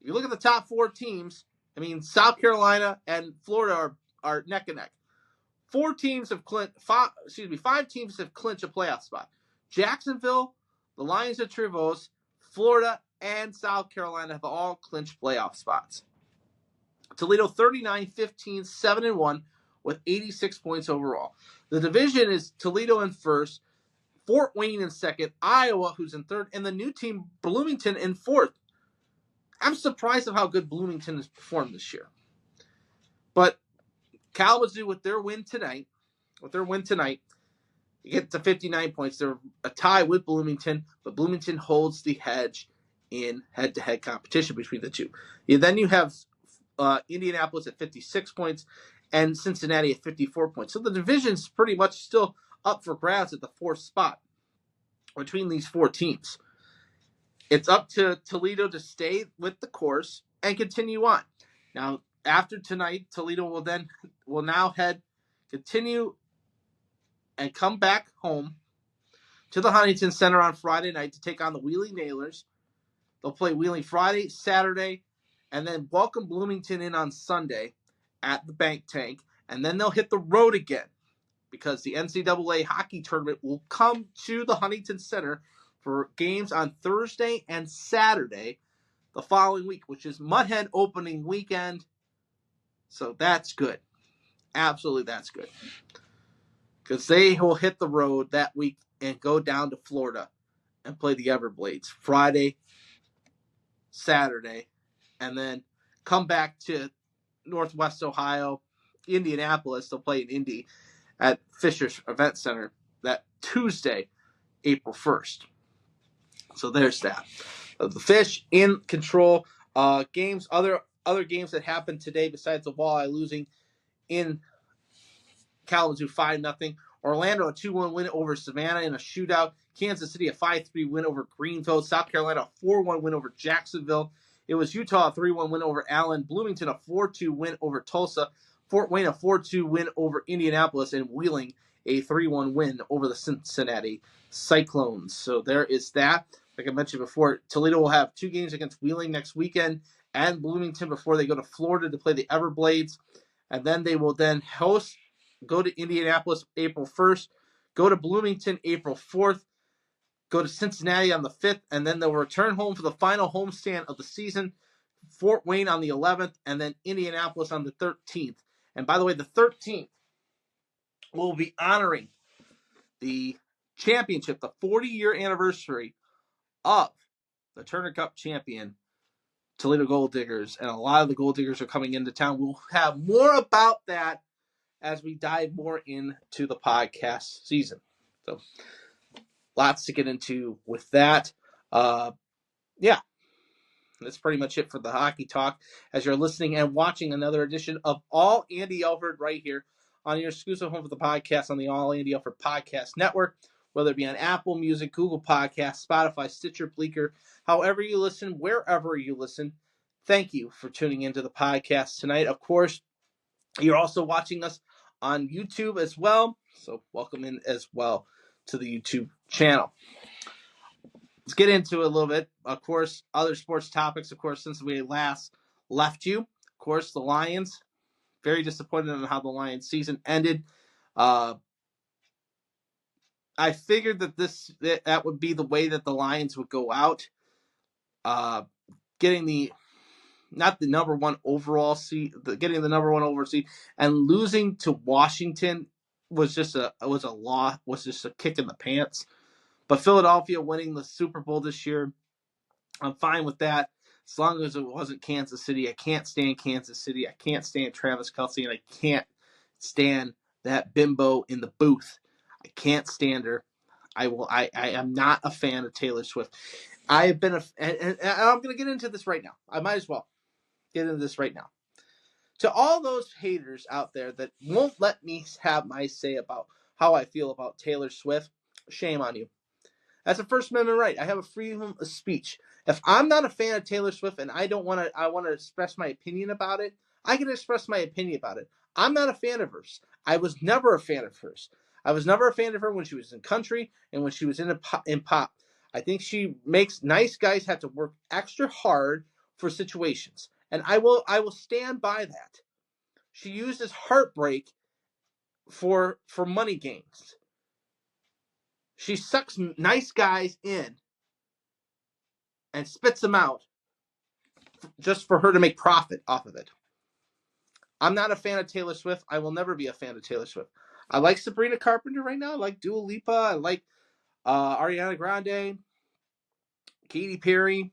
If you look at the top 4 teams, I mean, South Carolina and Florida are neck and neck. 5 teams have clinched a playoff spot. Jacksonville, the Lions of Traverse, Florida, and South Carolina have all clinched playoff spots. Toledo 39-15, 7-1 with 86 points overall. The division is Toledo in first, Fort Wayne in second, Iowa, who's in third, and the new team, Bloomington, in fourth. I'm surprised of how good Bloomington has performed this year. But Kalamazoo, with their win tonight, you get to 59 points. They're a tie with Bloomington, but Bloomington holds the hedge in head-to-head competition between the two. Then you have Indianapolis at 56 points and Cincinnati at 54 points. So the division's pretty much still up for grabs at the 4th spot between these 4 teams. It's up to Toledo to stay with the course and continue on. Now, after tonight, Toledo will now continue and come back home to the Huntington Center on Friday night to take on the Wheeling Nailers. They'll play Wheeling Friday, Saturday, and then welcome Bloomington in on Sunday at the Bank Tank. And then they'll hit the road again because the NCAA hockey tournament will come to the Huntington Center for games on Thursday and Saturday the following week, which is Mudhead opening weekend. So that's good. Absolutely, that's good. Because they will hit the road that week and go down to Florida and play the Everblades Friday, Saturday, and then come back to Northwest Ohio, Indianapolis. They'll play in Indy at Fisher's Event Center that Tuesday, April 1st. So there's that. The Fish in control. Games, other games that happened today besides the Walleye losing in Kalamazoo 5-0. Orlando a 2-1 win over Savannah in a shootout. Kansas City a 5-3 win over Greenville. South Carolina a 4-1 win over Jacksonville. It was Utah a 3-1 win over Allen. Bloomington a 4-2 win over Tulsa. Fort Wayne a 4-2 win over Indianapolis. And Wheeling a 3-1 win over the Cincinnati Cyclones. So there is that. Like I mentioned before, Toledo will have 2 games against Wheeling next weekend and Bloomington before they go to Florida to play the Everblades. And then they will go to Indianapolis April 1st, go to Bloomington April 4th, go to Cincinnati on the 5th, and then they'll return home for the final homestand of the season, Fort Wayne on the 11th, and then Indianapolis on the 13th. And by the way, the 13th will be honoring the championship, the 40-year anniversary of the Turner Cup champion, Toledo Gold Diggers, and a lot of the Gold Diggers are coming into town. We'll have more about that as we dive more into the podcast season. So lots to get into with that. Yeah, that's pretty much it for the hockey talk as you're listening and watching another edition of All Andy Alfred right here on your exclusive home for the podcast on the All Andy Alfred Podcast Network, whether it be on Apple Music, Google Podcasts, Spotify, Stitcher, Bleaker, however you listen, wherever you listen. Thank you for tuning into the podcast tonight. Of course, you're also watching us on YouTube as well, so welcome in as well to the YouTube channel. Let's get into it a little bit. Of course, other sports topics, of course, since we last left you. Of course, the Lions, very disappointed in how the Lions season ended. I figured that would be the way that the Lions would go out. Getting not the number one overall seed, getting the number one overall seed, and losing to Washington was just a kick in the pants. But Philadelphia winning the Super Bowl this year, I'm fine with that. As long as it wasn't Kansas City. I can't stand Kansas City. I can't stand Travis Kelce, and I can't stand that bimbo in the booth. I can't stand her. I am not a fan of Taylor Swift. I have been and I'm going to get into this right now. I might as well get into this right now. To all those haters out there that won't let me have my say about how I feel about Taylor Swift, shame on you. That's a First Amendment right. I have a freedom of speech. If I'm not a fan of Taylor Swift and I want to express my opinion about it, I can express my opinion about it. I'm not a fan of hers. I was never a fan of hers. I was never a fan of her when she was in country and when she was in pop. I think she makes nice guys have to work extra hard for situations, and I will stand by that. She uses heartbreak for money gains. She sucks nice guys in and spits them out just for her to make profit off of it. I'm not a fan of Taylor Swift. I will never be a fan of Taylor Swift. I like Sabrina Carpenter right now. I like Dua Lipa. I like Ariana Grande, Katy Perry.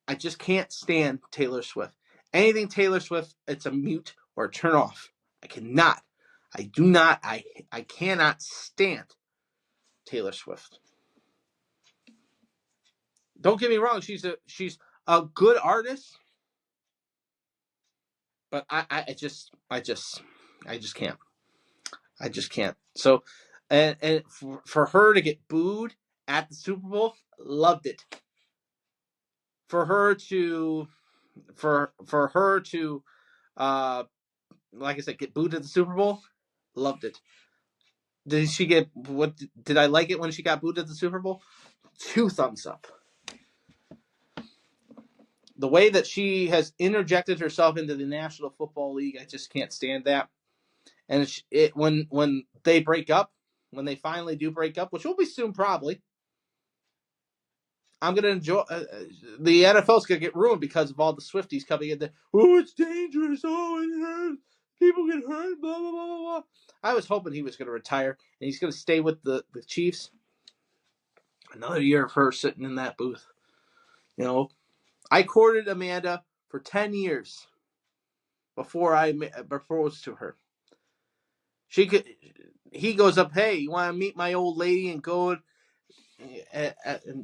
I just can't stand Taylor Swift. Anything Taylor Swift, it's a mute or a turn off. I cannot. I do not. I cannot stand Taylor Swift. Don't get me wrong. She's a good artist. But I just can't. I just can't. So, and for her to get booed at the Super Bowl, loved it. For her to, like I said, get booed at the Super Bowl, loved it. Did I like it when she got booed at the Super Bowl? 2 thumbs up. The way that she has interjected herself into the National Football League, I just can't stand that. And when they break up, when they finally do break up, which will be soon probably, I'm going to enjoy. The NFL's going to get ruined because of all the Swifties coming in there. Oh, it's dangerous. Oh, it hurts. People get hurt. Blah, blah, blah, blah. I was hoping he was going to retire and he's going to stay with the Chiefs. Another year of her sitting in that booth. You know, I courted Amanda for 10 years before I proposed to her. He goes up, hey, you want to meet my old lady and go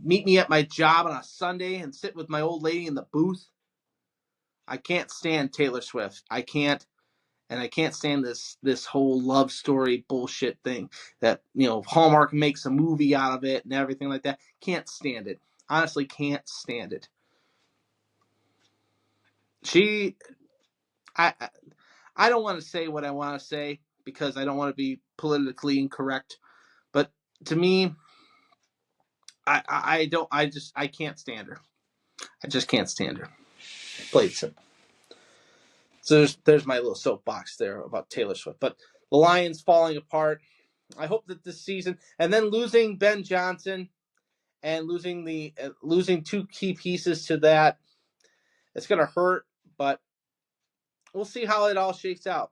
meet me at my job on a Sunday and sit with my old lady in the booth? I can't stand Taylor Swift. I can't stand this whole love story bullshit thing that, Hallmark makes a movie out of it and everything like that. Can't stand it. Honestly, can't stand it. I don't want to say what I want to say because I don't want to be politically incorrect, but to me, I can't stand her. I just can't stand her. Plain simple. So there's my little soapbox there about Taylor Swift. But the Lions falling apart. I hope that this season, and then losing Ben Johnson and losing 2 key pieces to that, it's gonna hurt. But we'll see how it all shakes out.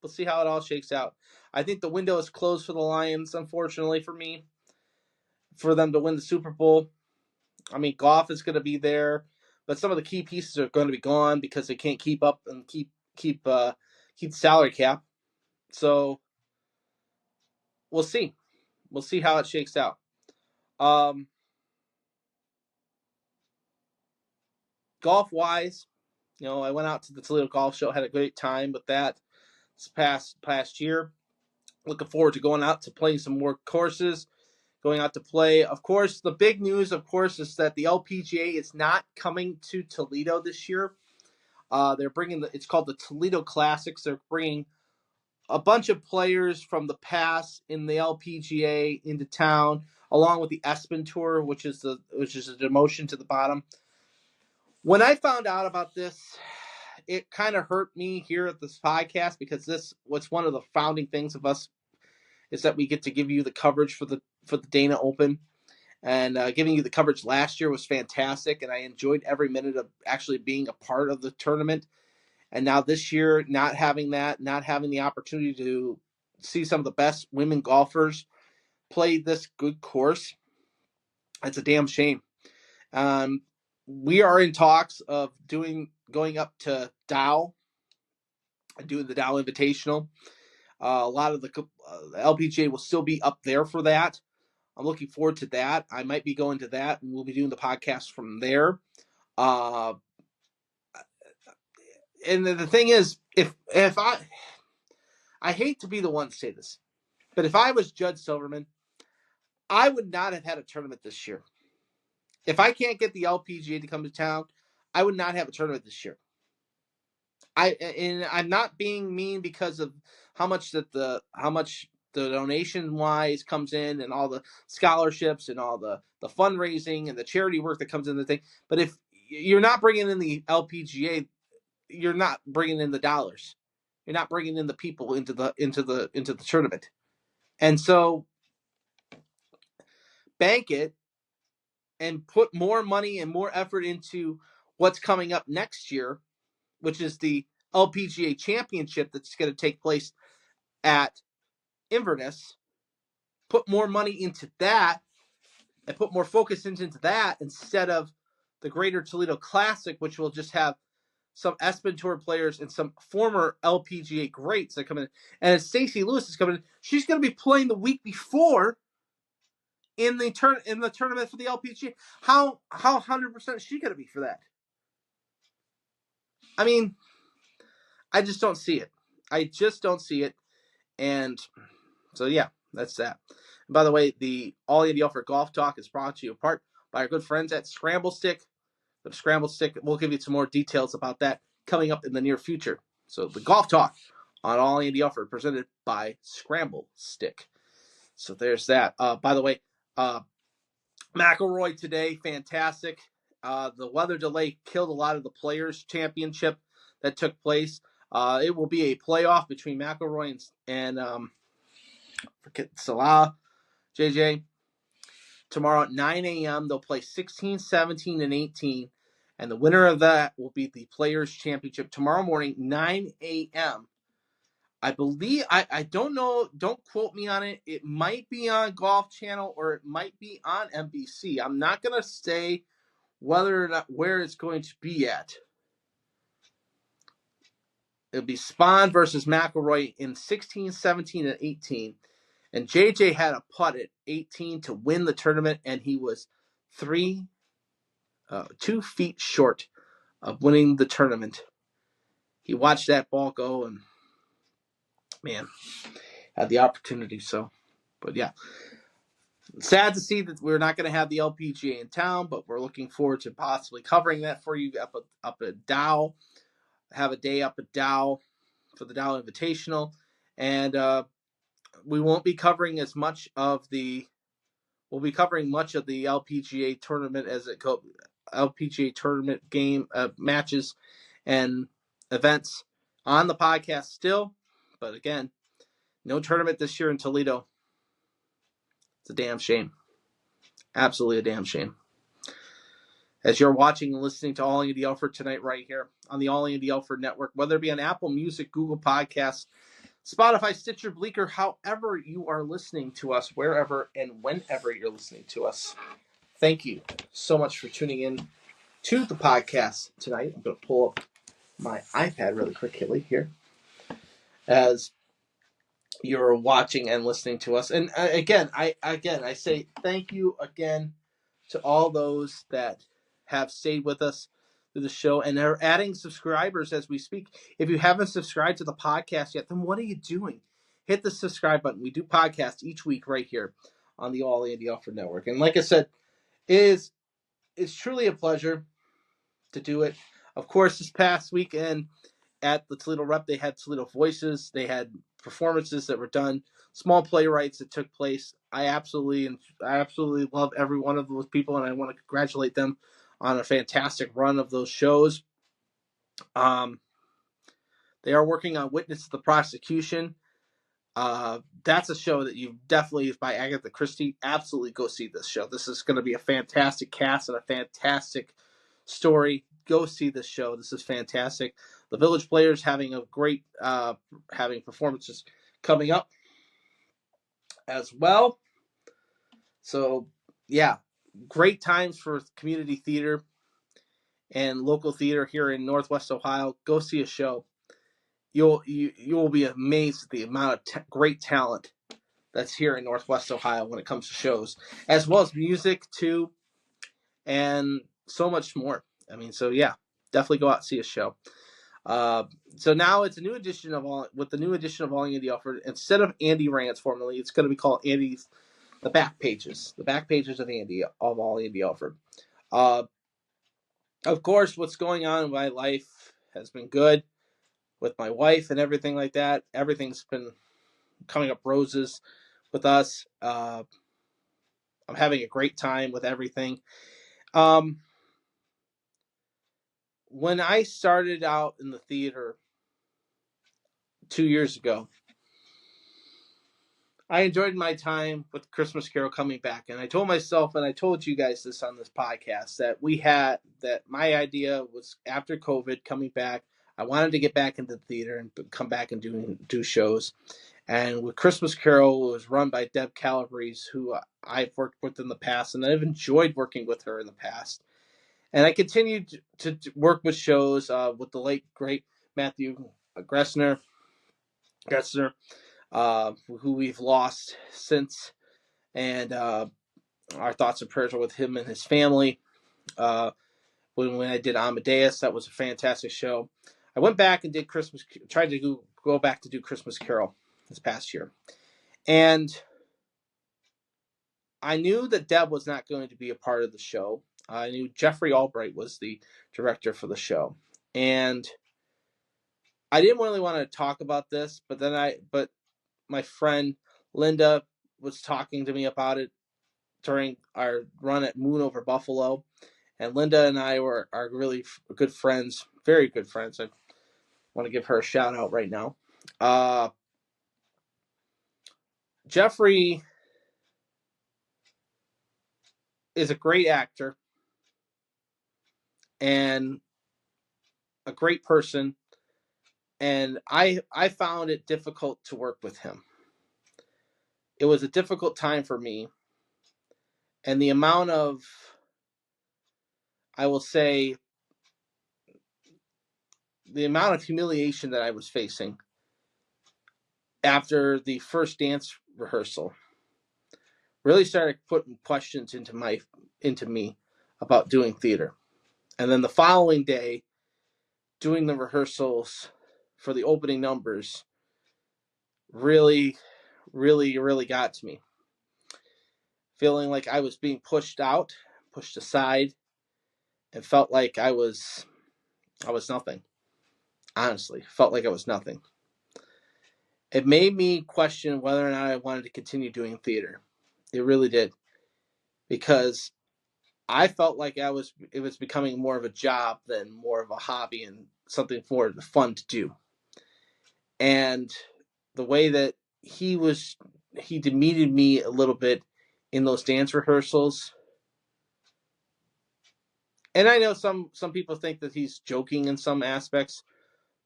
I think the window is closed for the Lions, unfortunately for me, for them to win the Super Bowl. I mean, Goff is going to be there, but some of the key pieces are going to be gone because they can't keep up and keep salary cap. So we'll see. We'll see how it shakes out. Golf wise, I went out to the Toledo Golf Show, had a great time with that this past year. Looking forward to going out to playing some more courses. Going out to play. Of course, the big news, is that the LPGA is not coming to Toledo this year. They're bringing it's called the Toledo Classics. They're bringing a bunch of players from the past in the LPGA into town, along with the Aspen Tour, which is a demotion to the bottom. When I found out about this, it kind of hurt me here at this podcast because what's one of the founding things of us is that we get to give you the coverage for the Dana Open. And giving you the coverage last year was fantastic, and I enjoyed every minute of actually being a part of the tournament. And now this year, not having that, not having the opportunity see some of the best women golfers play this good course. It's a damn shame. We are in talks of going up to Dow and doing the Dow Invitational. A lot of the LPGA will still be up there for that. I'm looking forward to that. I might be going to that, and we'll be doing the podcast from there. And the thing is, if I hate to be the one to say this, but if I was Judd Silverman, I would not have had a tournament this year. If I can't get the LPGA to come to town, I would not have a tournament this year. I'm not being mean because of how much the donation wise comes in and all the scholarships and all the fundraising and the charity work that comes in the thing. But if you're not bringing in the LPGA, you're not bringing in the dollars. You're not bringing in the people into the tournament. And so bank it and put more money and more effort into what's coming up next year, which is the LPGA Championship that's going to take place at Inverness. Put more money into that and put more focus into that instead of the Greater Toledo Classic, which will just have some Espen Tour players and some former LPGA greats that come in. And as Stacey Lewis is coming in, she's going to be playing the week before in the tournament for the LPGA. How 100% is she going to be for that? I mean, I just don't see it. I just don't see it. And so, yeah, that's that. And by the way, the All Andy Alfred Golf Talk is brought to you apart by our good friends at Scramble Stick. The Scramble Stick, we'll give you some more details about that coming up in the near future. So the Golf Talk on All Andy Alfred presented by Scramble Stick. So there's that. By the way, McIlroy today, fantastic. The weather delay killed a lot of the Players' Championship that took place. It will be a playoff between McIlroy and Salah, JJ. Tomorrow at 9 a.m., they'll play 16, 17, and 18. And the winner of that will be the Players' Championship tomorrow morning, 9 a.m. I believe, I don't know, don't quote me on it. It might be on Golf Channel or it might be on NBC. I'm not going to say whether or not where it's going to be at. It'll be Spahn versus McIlroy in 16, 17, and 18. And JJ had a putt at 18 to win the tournament, and he was 2 feet short of winning the tournament. He watched that ball go and, man, had the opportunity. So, but yeah. Sad to see that we're not going to have the LPGA in town, but we're looking forward to possibly covering that for you up at Dow. Have a day up at Dow for the Dow Invitational. And we won't be covering as much of the LPGA tournament as it goes. LPGA tournament game matches and events on the podcast still. But again, no tournament this year in Toledo. It's a damn shame. Absolutely a damn shame. As you're watching and listening to All Andy Alfred tonight right here on the All Andy Alfred Network, whether it be on Apple Music, Google Podcasts, Spotify, Stitcher, Bleaker, however you are listening to us, wherever and whenever you're listening to us. Thank you so much for tuning in to the podcast tonight. I'm going to pull up my iPad really quickly here as you're watching and listening to us. And again, I say thank you again to all those that have stayed with us through the show and are adding subscribers as we speak. If you haven't subscribed to the podcast yet, then what are you doing? Hit the subscribe button. We do podcasts each week right here on the All Andy Alfred Network. And like I said, it's truly a pleasure to do it. Of course, this past weekend at the Toledo Rep, they had Toledo Voices. They had performances that were done, small playwrights that took place. I absolutely love every one of those people, and I want to congratulate them on a fantastic run of those shows. They are working on Witness to the Prosecution. That's a show that you definitely, by Agatha Christie, absolutely go see this show. This is going to be a fantastic cast and a fantastic story. Go see this show. This is fantastic. The Village Players having a great having performances coming up. as well. So yeah, great times for community theater and local theater here in Northwest Ohio. Go see a show. You will be amazed at the amount of great talent that's here in Northwest Ohio when it comes to shows, as well as music too, and so much more. I mean, so yeah, definitely go out and see a show. So now it's a new edition of the new edition of All Andy Alfred. Instead of Andy Rants formerly, it's going to be called the back pages of All Andy Alfred. Of course, what's going on in my life has been good with my wife and everything like that. Everything's been coming up roses with us. I'm having a great time with everything. When I started out in the theater 2 years ago, I enjoyed my time with Christmas Carol coming back. And I told myself, and I told you guys this on this podcast, that my idea was after COVID coming back, I wanted to get back into the theater and come back and do shows. And with Christmas Carol, it was run by Deb Calabrese, who I've worked with in the past, and I've enjoyed working with her in the past. And I continued to work with shows with the late, great Matthew Gressner, who we've lost since. And our thoughts and prayers are with him and his family. When I did Amadeus, that was a fantastic show. I went back and tried to go back to do Christmas Carol this past year. And I knew that Deb was not going to be a part of the show. I knew Jeffrey Albright was the director for the show. And I didn't really want to talk about this, but my friend Linda was talking to me about it during our run at Moon Over Buffalo. And Linda and I are really good friends, very good friends. I want to give her a shout out right now. Jeffrey is a great actor and a great person, and I found it difficult to work with him. It was a difficult time for me, and the amount of, I will say, the amount of humiliation that I was facing after the first dance rehearsal really started putting questions into me about doing theater. And then the following day, doing the rehearsals for the opening numbers really, really, really got to me. Feeling like I was being pushed aside, and felt like I was nothing. Honestly, felt like I was nothing. It made me question whether or not I wanted to continue doing theater. It really did. Because I felt like it was becoming more of a job than more of a hobby and something for fun to do. And the way that he demeaned me a little bit in those dance rehearsals. And I know some people think that he's joking in some aspects,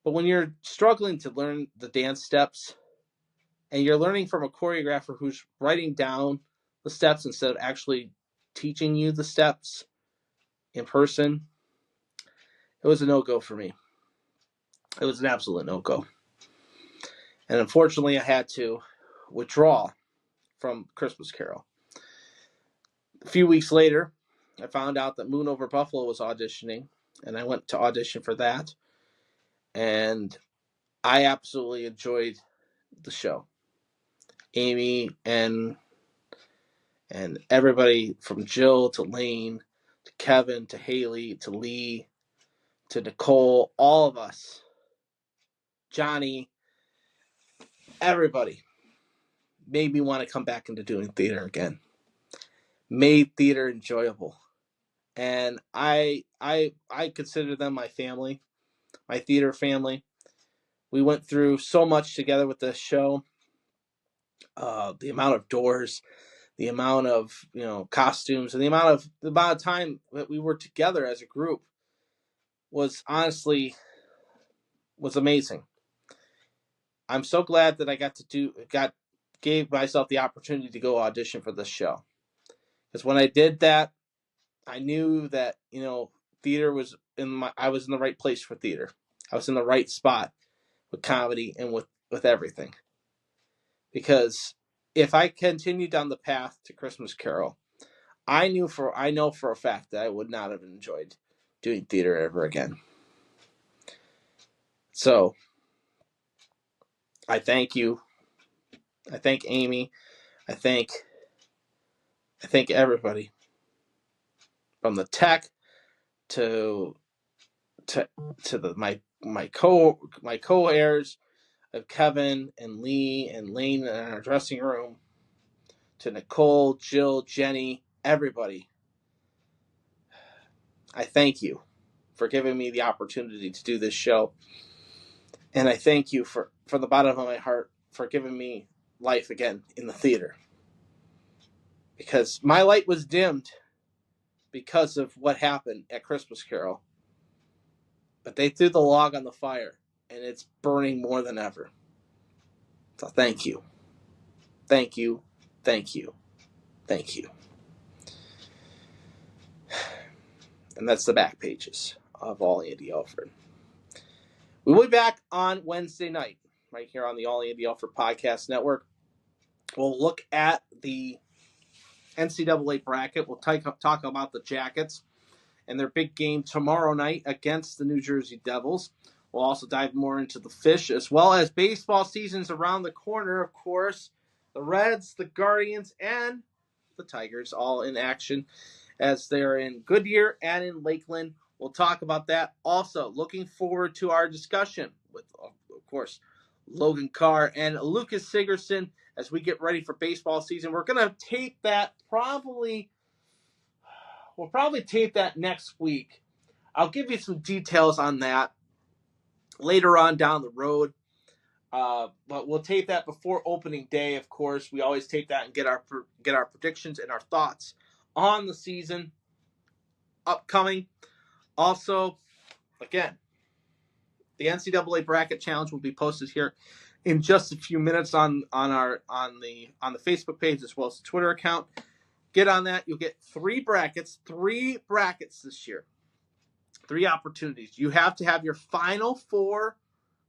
but when you're struggling to learn the dance steps and you're learning from a choreographer who's writing down the steps instead of actually teaching you the steps in person, it was a no-go for me. It was an absolute no-go. And unfortunately, I had to withdraw from Christmas Carol. A few weeks later, I found out that Moon Over Buffalo was auditioning, and I went to audition for that. And I absolutely enjoyed the show. Amy and everybody from Jill to Lane to Kevin to Haley to Lee to Nicole, all of us, Johnny, everybody made me want to come back into doing theater again. Made theater enjoyable. And I consider them my family, my theater family. We went through so much together with this show. The amount of doors, the amount of costumes, and the amount of time that we were together as a group was amazing. I'm so glad that I got gave myself the opportunity to go audition for this show. Because when I did that, I knew that, theater was I was in the right place for theater. I was in the right spot with comedy and with everything. Because if I continued down the path to Christmas Carol, I know for a fact that I would not have enjoyed doing theater ever again. So I thank you. I thank Amy. I thank everybody, from the tech to my co-heirs of Kevin and Lee and Lane in our dressing room, to Nicole, Jill, Jenny, everybody. I thank you for giving me the opportunity to do this show. And I thank you from the bottom of my heart for giving me life again in the theater. Because my light was dimmed because of what happened at Christmas Carol. But they threw the log on the fire, and it's burning more than ever. So thank you. Thank you. Thank you. Thank you. And that's the back pages of All Andy Alfred. We will be back on Wednesday night, right here on the All Andy Alfred Podcast Network. We'll look at the NCAA bracket. We'll talk about the Jackets and their big game tomorrow night against the New Jersey Devils. We'll also dive more into the Fish, as well as baseball season's around the corner, of course. The Reds, the Guardians, and the Tigers all in action as they're in Goodyear and in Lakeland. We'll talk about that. Also, looking forward to our discussion with, of course, Logan Carr and Lucas Sigerson as we get ready for baseball season. We're going to tape that We'll probably tape that next week. I'll give you some details on that later on down the road. But we'll tape that before opening day, of course. We always tape that and get our predictions and our thoughts on the season upcoming. Also, again, the NCAA bracket challenge will be posted here in just a few minutes on the Facebook page as well as the Twitter account. Get on that. You'll get three brackets this year. 3 opportunities. You have to have your final 4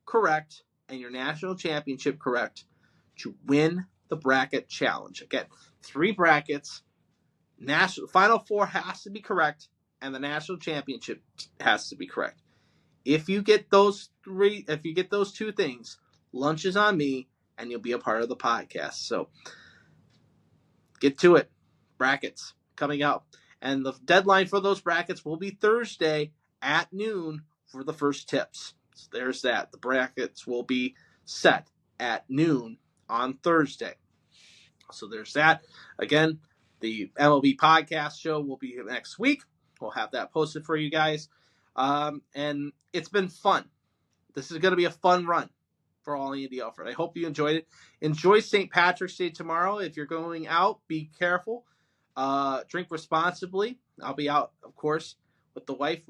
correct and your national championship correct to win the bracket challenge. Again, 3 brackets. Final 4 has to be correct, and the national championship has to be correct. If you get those 2 things, lunch is on me, and you'll be a part of the podcast. So get to it. Brackets coming out. And the deadline for those brackets will be Thursday at noon for the first tips. So there's that. The brackets will be set at noon on Thursday. So there's that. Again, the MLB podcast show will be next week. We'll have that posted for you guys. And it's been fun. This is going to be a fun run for All Andy Alfred. I hope you enjoyed it. Enjoy St. Patrick's Day tomorrow. If you're going out, be careful. Drink responsibly. I'll be out, of course, with the wife.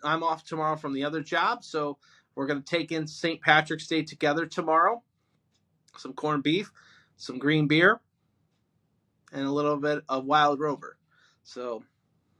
I'm off tomorrow from the other job, so we're going to take in St. Patrick's Day together tomorrow. Some corned beef, some green beer, and a little bit of Wild Rover. So,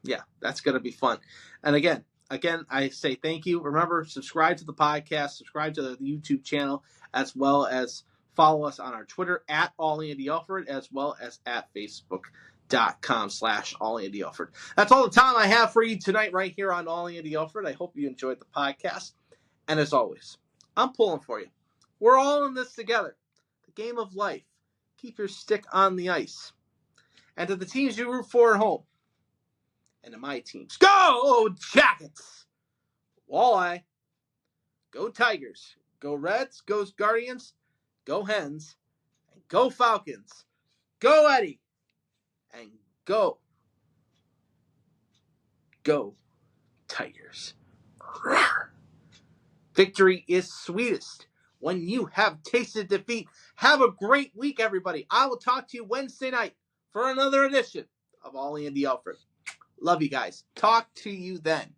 yeah, that's going to be fun. And again, I say thank you. Remember, subscribe to the podcast, subscribe to the YouTube channel, as well as follow us on our Twitter at All Andy Alfred, as well as at Facebook.com/All Andy Alfred. That's all the time I have for you tonight right here on All Andy Alfred. I hope you enjoyed the podcast. And as always, I'm pulling for you. We're all in this together. The game of life. Keep your stick on the ice. And to the teams you root for at home, and to my teams, go Jackets! Walleye, go Tigers, go Reds, go Guardians, go Hens, and go Falcons, go Eddie, and go Tigers. Rawr. Victory is sweetest when you have tasted defeat. Have a great week, everybody. I will talk to you Wednesday night for another edition of All Andy Alfred. Love you guys. Talk to you then.